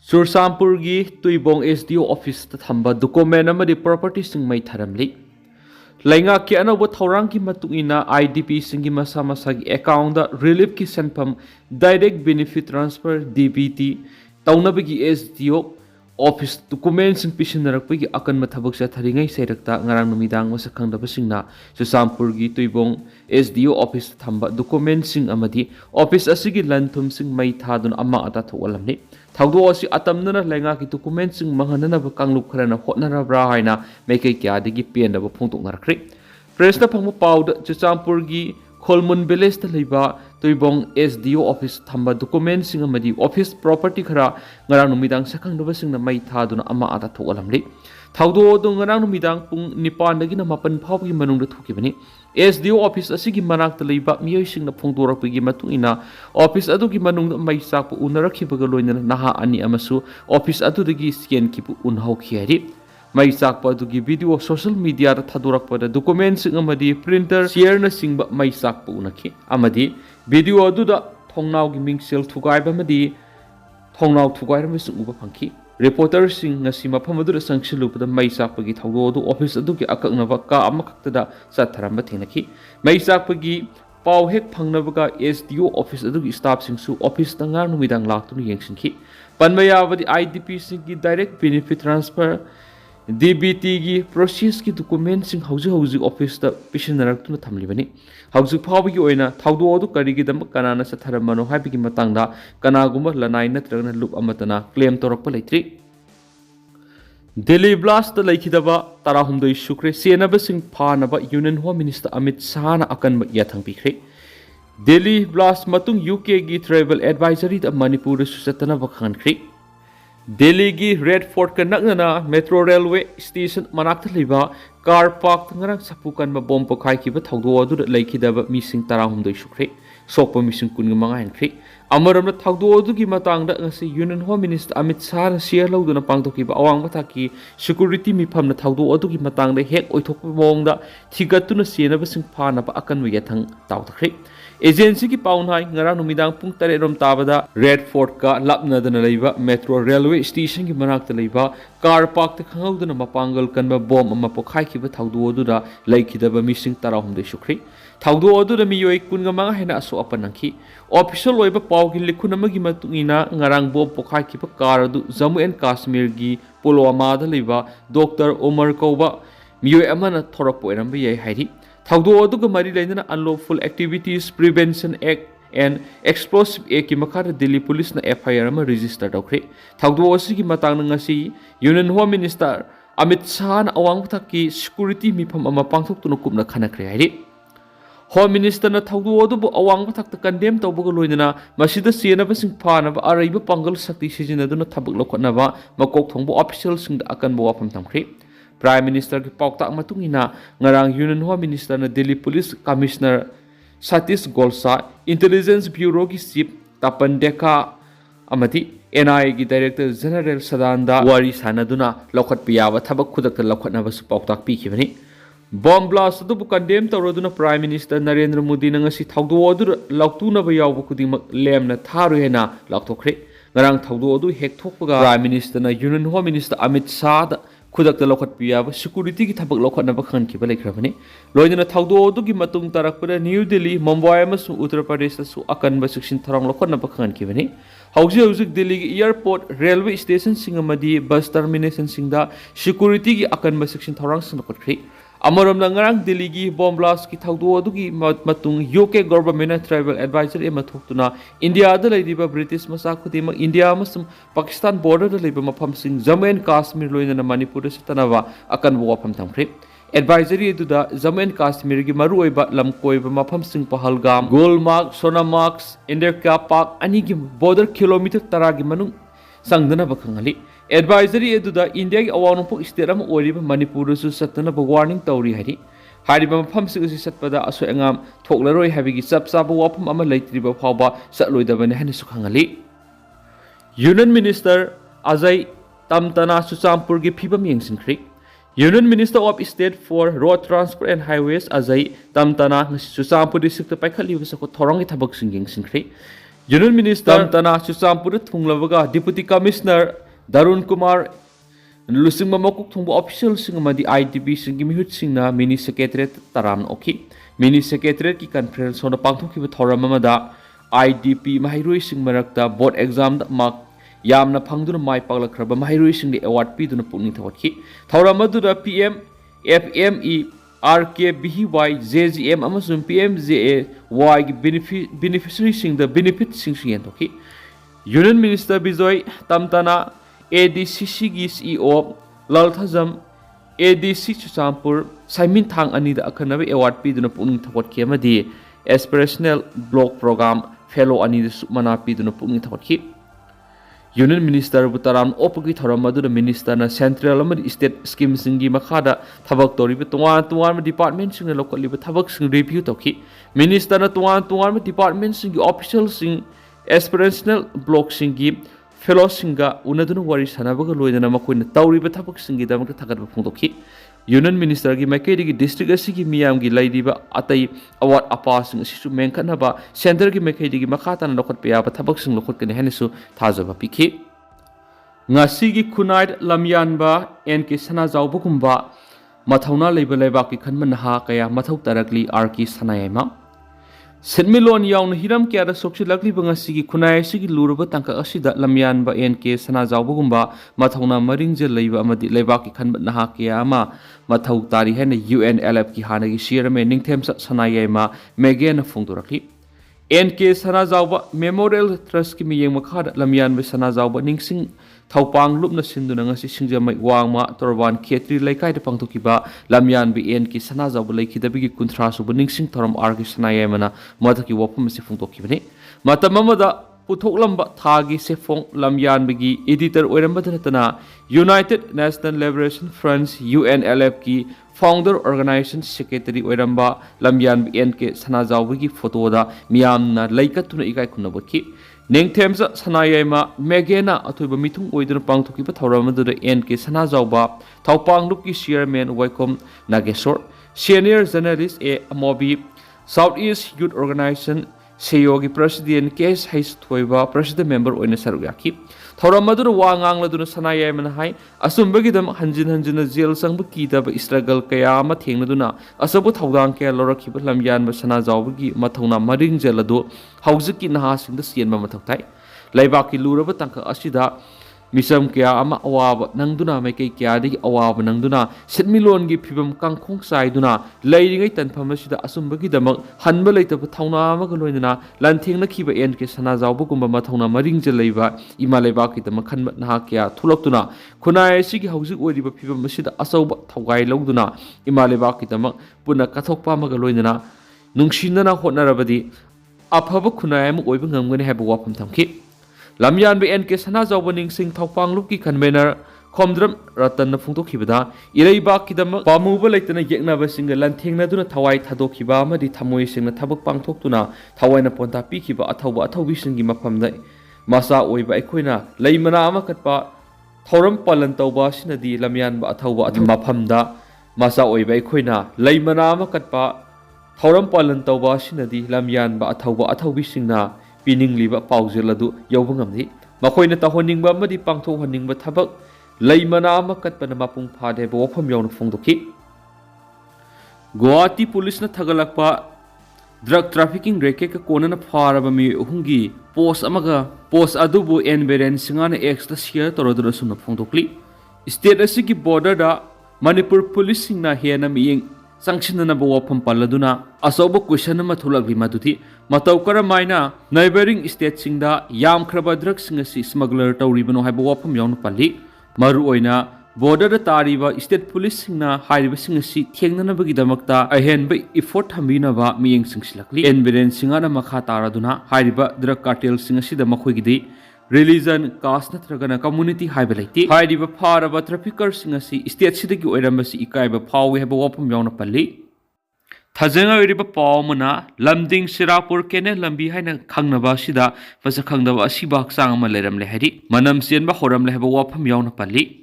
Chursampurgi Tuibong SDO office thamba document amadi property sing mai tharamli lainga ki anabo thorang ki matuina IDP singi masa masagi account da relief ki senpam direct benefit transfer DBT taunabigi SDO office document sing pisinarakpagi akan mathabak sa tharingai sairakta ngarang numidang masakang dabasingna Chursampurgi Tuibong SDO office thamba document sing amadi office asigi lanthum sing mai thadun ama ata thowalamni Thaudo asi atamnana lenga ki document sing manganana ba kanglup kharana hotnara bra haina meikai kya digi pienda ba phungtuk narakri press na phangmu pawda Chursampurgi Kholmun village ta leiba Tuibong SDO office thamba document sing amadi office property khara ngarang numidang sakang doba sing na mai thaduna ama ata thokalamli Thaudo do ngarang numidang pung nipan dagi na mapan phawgi manungda thukibani SDO office asigi manak ta leiba miyoi sing na phongdorakpagi matungina office adugi manungda mai sakpu unarakhibaga loina naha ani amasu office adudagi scan kipu unhau khiari mai sakpa adugi video social media ra thadorakpada document sing amadi printer share na singba mai sakpu unakhi amadi video aduda thongnau gi mingsel thugaiba amadi thongnau thugairam sing uba phangki reporter sing ngasi mafam adu sangsilupada mai sakpagi thaudo adu office adugi akaknaba ka amakaktada satharamba thinaki mai sakpagi pau hek phangnabaga SDO office adugi staff sing su office tangar numidang laktunu yengsinki panmayawadi IDP sing gi direct benefit transfer DBT gi process ki document sing hauji office ta pisinaraktu thamlibani hauji phawgi oina thaudo adu karigi dam kanana sa tharamano habigi matangda kanaguma lanai natragna loop amatana claim torakpa leitri Delhi blast laikhidaba tarahumdoi sukre senaba sing phanaba Union Home Minister Amit Shah na akan yathang pikre Delhi blast matung UK gi travel advisory da Manipur susatana khanghankhre Delhi gi Red Fort ka naknana Metro Railway Station manakta liba car park ngarang sapukan ma bom pokhai ki ba thaudo adu laikhidaba mising tarahumdoi sukre sokpa mising kungamanga hankre amaram na thaudo adu gi matangda ngasi Union Home Minister Amit Shah na share lawduna pangtoki ba awang bathaki security mi phamna thaudo adu gi matangda hek oithokpa mongda thigatuna senaba sing phana ba akan yathang tawthakre Agency ki paunhai ngarang numidang pung tare rom tabada Red Fort ka lapnadana leiba Metro Railway Station ki manakta leiba car park ta khangaudana mapangal kanba bom ama pokhai ki ba thaudo adu da laikhidaba mising tarahumde sukri thaudo adu da miyoi kungamanga hena aso apanangki official oiba pawgi likhunama gi matungina ngarang bom pokhai ki ba car adu Jammu and Kashmir gi Pulwama da leiba Dr. Omar Kauba miyoi amana thorak poiramba yai hairi Thaudo aduga mari lainana Unlawful Activities Prevention Act and Explosive Act ki makhara Delhi Police na FIR ama register tawkhre thaudo asigi matangna ngasi Union Home Minister Amit Shah na awang thakki security mifam ama pangthoktuno kupna khanakre hairi Home Minister na thaudo adubu awang thakta condemn tawbaga loinana masida senaba sing phanaba araiba pangal sakti sijinaduna thabak lokhatnaba makok thongbo official sing da akan bo wafam tamkhre Prime Minister ki pauktak matungina ngarang Union Home Minister na Delhi Police Commissioner Satish Golsa Intelligence Bureau ki Chief Tapan Dekha amati NIA ki Director General Sadanda wari sanaduna lokhat piyaba thabak khudakta lokhatna basu pauktak pikhibani Bomb blast adu bu condemn tawraduna Prime Minister Narendra Modi na ngasi thaudo adu laktuna ba yawbu khudimak lemna tharu hena lakthokre ngarang thaudo adu hek thokpaga Prime Minister na Union Home Minister Amit Shah khudakta lokhat piyaba security ki thabak lokhatna ba khan ki ba lekhrabani loina thaudo adu gi matung tarakpada New Delhi Mumbai amasu Uttar Pradesh su akan ba siksin tharang lokhatna ba khan ki bani hauji Delhi gi airport railway station singamadi bus termination singda security gi akan ba siksin tharang sin lokhatkhri amaram ngarang Delhi gi bomb blast ki thaudo adu gi matung UK government travel advisory ma thoktuna India da leidiba British masa khudima India amasum Pakistan border da leiba mafam sing Jammu and Kashmir loina na Manipur chattanaba akan bo wafam tamkhre advisory edu da Jammu and Kashmir gi maru oiba lamkoiba mafam sing Pahalgam Gulmarg Sonmarg Inderka Park ani gi border kilometer 10 gi manung sangdana ba khangali advisory edu da India gi awanopok state am oriba Manipur su satana ba warning tawri hari hariba mafam sing si satpada aso engam thoklaroi habigi chapchaba wafam ama leitriba phawba satloidabani hani su khangali Union Minister Ajay Tamtana Chursampur gi phibam yengsinkhri Union Minister of State for Road Transport and Highways Ajay Tamtana Chursampur district paikhalibasa ko thorang gi thabak sing yengsinkhri Union Minister Tana Chusampur Thunglavaga Deputy Commissioner Darun Kumar Lusing Mamokuk Thungba official Singamadi IDP Singimihut Singna Mini Secretariat Taram Oki Mini Secretariat ki conference on the Pangtuki Thoramamada IDP Mahirui Sing Marakta board exam mark Yamna Pangduna Mai Palakraba Mahirui Sing the award P to the Puni Thawaki Thoramadu the PM FME RKBY JGM Amazon PMJA Y beneficiary sing the benefit sing Toki Union Minister Bijoy Tamtana ADCC gi CEO Lalthazam ADC Chusampur Saimin Thang Anida Akanabi award Piduna Puning Thawaki Amadi Aspirational Block Program Fellow Anida Sumana Piduna Puning Thawaki Union Minister Butaram Opaki Thoramadu the Minister na Central State Scheme Singi Makada Tabak Tori Tuan Department Sing local Tabak Sing review Toki Minister na Tuan Department Sing official sing Aspirational Block Singi Fellow Singa Unadun Wari Sanabaga Loyana Makuin Tauri Tabak Singi Damaka Takat Pundoki Union Minister gi Makedi District Asigi Miam gi Laidiba Atai Award Apasing Sisu Menkanaba Center gi Makedi gi Makatan Lokot Pia Tabak Sing Lokot Kan Henisu Tazaba Piki Ngasigi Kunait Lamyanba NK Sana Zawbukumba Mathauna Label Lebaki Kanmanaha Kaya Mathau Tarakli Arki Sanayama Senmilon Yaun Hiram Kia the Soksi Lagli Bangasigi Kunai Sigi Luruba Tanka Asida Lamyanba NK Sana Zawbukumba Mathauna Marinja Leba Amadi Lebaki Kanmanaha Kayama Mathau Tari Hen UNLF ki Hanagi Shirame Ningthem Sanayama Megan Fundurakli NK Sana Zawba Memorial Trust ki Miyang Makada Lamyan be Sana Zawba Ningsing Taupang Lupna Sinduna ngasi Singjamai Wangma Torban Ketri Laikai de Pangtokiba Lamyan be NK Sana Zawba Laiki Dabigi Kuntrasu Ningsing Toram Argi Sanayamana Mataki Wapum Sifungtokibani Matamamada Putoklamba Thagi Sefong Lamyan Bigi Editor Orambatanatana United National Liberation Front UNLF ki Founder Organization Secretary Oiramba Lamyan NK Sanazawigi Photoda Miamna Laikatuna Ikai Kunabaki Ningtemsa Sanayama Megena Atuba Mitung Oidun Pangtoki Pathoramadu the NK Sanazawba Taupang Luki Chairman Waikom Nagesor Senior Journalist A Mobi Southeast Youth Organization Seyogi President Case Hais Toiba President Member Oina Sarugaki Thoramadu Wangang Laduna Sanayam Hai Asumbagidam Hanjin Jail Sangbaki Daba Struggle Kayama Tingaduna Asabu Tawang Kaya Lora Kipalam Yan Basana Zawagi Matona Maring Jelado Hauziki Nahas in the Sian Mamatai Laibaki Luraba Tanka Asida Misam Kaya Ama Awaba Nangduna Make Kaya di Awaba Nangduna Setmilon gi Pibam Kangkong Saiduna Laying it and Pamasida Asumbagi Damak Hanbalata Patana Magaloina Lanting the Kiba NK Sanazabugumba Matona Maring Jeleva Imalebaki the Makan Nahakia Tulotuna Kunai Sigi Hausi Odiba Pibam Masida Asoba Tawai Loduna Imalebaki the Mak Puna Katokpa Magaloina Nungshina Honorabadi Apaba Kunayam Oibang I'm going to have a wapam tamki Lamyan be NK Sana Zawbaning Sing Taupang Luki Convener Komdram Ratan Funtokiba, Ireba Kidam, Pamuba Latana Yaknava Single Lantina Duna Tawai Tadokiba, Madi Tamoy Sing the Tabak Pang Tokuna, Tawana Ponta Pikiba, Atawa Atawishin Gimapam Day, Masa Oiba Equina, Laimana Amakatpa, Toram Palantoba Sinadi, Lamyan Atawa Atimapamda, Masa Oiba Equina, Laimana Amakatpa, Toram Palantoba Sinadi, Lamyan Atawa Atawishinna. Pining liba pauzeladu yawbangamdi makoina tahoningba amadi pangthohaningba thabak leimana ama katpana mapung phade bo wafam yawna phongdoki Guwahati police na thagalakpa drug trafficking reke ka konana pharaba mi uhungi post adubu Biren singana extra share torodura sumna phongdokli state asigi border da Manipur police singna hena miyeng Sanctionana Wapam Paladuna, Asobo Kushanama Tulagli Maduti, Mataukara Maina, neighboring states Singda, Yam Kraba drug singasi smuggler Tauribano Habawapam Yon Pali, Maruoina, border the Tariba, state police singna, high singasi, Tiangana Bagidamakta, a hen by effort Hambinava, meing Singslakli, and Biren Singana Makataraduna, Haiba drug cartel singasi the Makwigidi. Religion, caste natragana community haibalati haidiba pharaba traffickers ngasi state sidagi oirambasi ikaiba phawi heba wapam yawna palli thajanga oiriba pawmana lamding sirapur kene lambi haina khangnaba sida fasa khangdaba asibak sang ama leramle hari manam sienba horamle heba wapam yawna palli